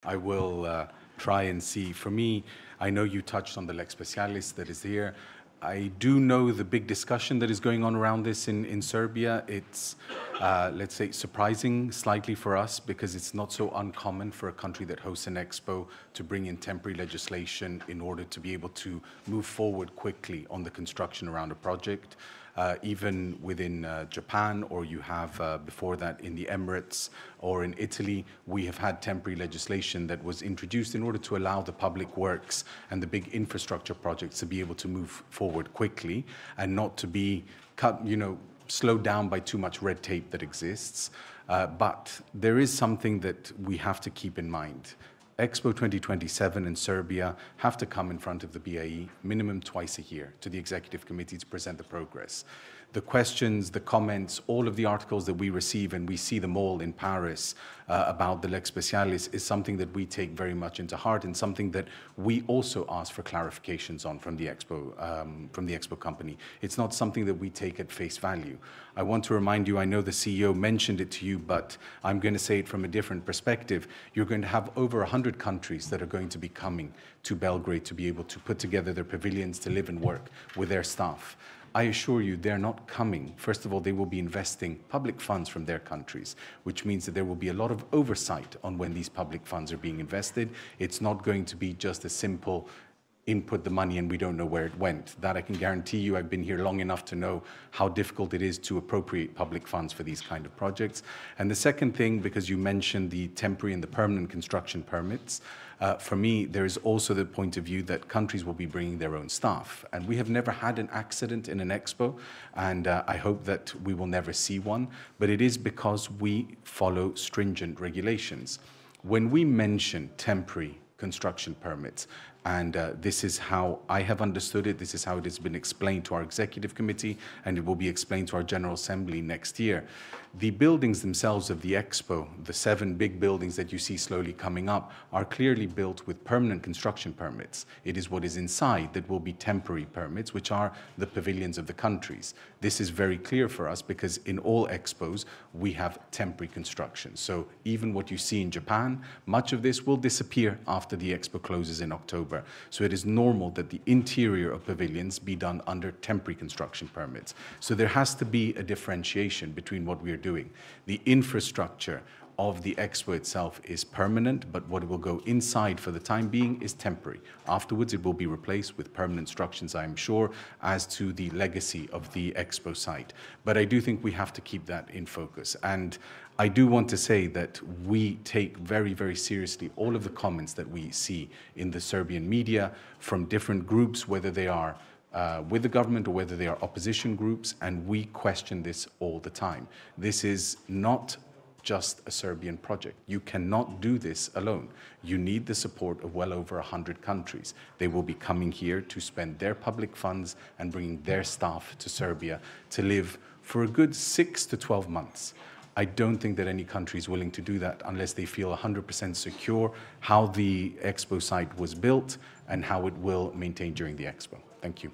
I will try and see. For me, I know you touched on the lex specialis that is here. I do know the big discussion that is going on around this in Serbia. It's, let's say, surprising slightly for us because it's not so uncommon for a country that hosts an expo to bring in temporary legislation in order to be able to move forward quickly on the construction around a project. Even within Japan, or you have before that in the Emirates or in Italy, we have had temporary legislation that was introduced in order to allow the public works and the big infrastructure projects to be able to move forward quickly and not to be cut, slowed down by too much red tape that exists. But there is something that we have to keep in mind. Expo 2027 in Serbia have to come in front of the BAE minimum twice a year to the executive committee to present the progress. The questions, the comments, all of the articles that we receive, and we see them all in Paris about the lex specialis, is something that we take very much into heart and something that we also ask for clarifications on from the Expo company. It's not something that we take at face value. I want to remind you, I know the CEO mentioned it to you, but I'm going to say it from a different perspective. You're going to have over 100 countries that are going to be coming to Belgrade to be able to put together their pavilions to live and work with their staff. I assure you they're not coming. First of all, they will be investing public funds from their countries, which means that there will be a lot of oversight on when these public funds are being invested. It's not going to be just a simple input the money and we don't know where it went. That I can guarantee you. I've been here long enough to know how difficult it is to appropriate public funds for these kind of projects. And the second thing, because you mentioned the temporary and the permanent construction permits, for me, there is also the point of view that countries will be bringing their own staff. And we have never had an accident in an expo, and I hope that we will never see one, but it is because we follow stringent regulations. When we mention temporary construction permits, and this is how I have understood it, this is how it has been explained to our executive committee, and it will be explained to our General Assembly next year. The buildings themselves of the Expo, the 7 big buildings that you see slowly coming up, are clearly built with permanent construction permits. It is what is inside that will be temporary permits, which are the pavilions of the countries. This is very clear for us because in all Expos, we have temporary construction. So even what you see in Japan, much of this will disappear after the Expo closes in October. So it is normal that the interior of pavilions be done under temporary construction permits. So there has to be a differentiation between what we are doing. The infrastructure of the Expo itself is permanent, but what will go inside for the time being is temporary. Afterwards, it will be replaced with permanent structures, I am sure, as to the legacy of the Expo site. But I do think we have to keep that in focus. And I do want to say that we take very, very seriously all of the comments that we see in the Serbian media from different groups, whether they are with the government or whether they are opposition groups, and we question this all the time. This is not just a Serbian project. You cannot do this alone. You need the support of well over 100 countries. They will be coming here to spend their public funds and bringing their staff to Serbia to live for a good 6 to 12 months. I don't think that any country is willing to do that unless they feel 100% secure how the Expo site was built and how it will maintain during the Expo. Thank you.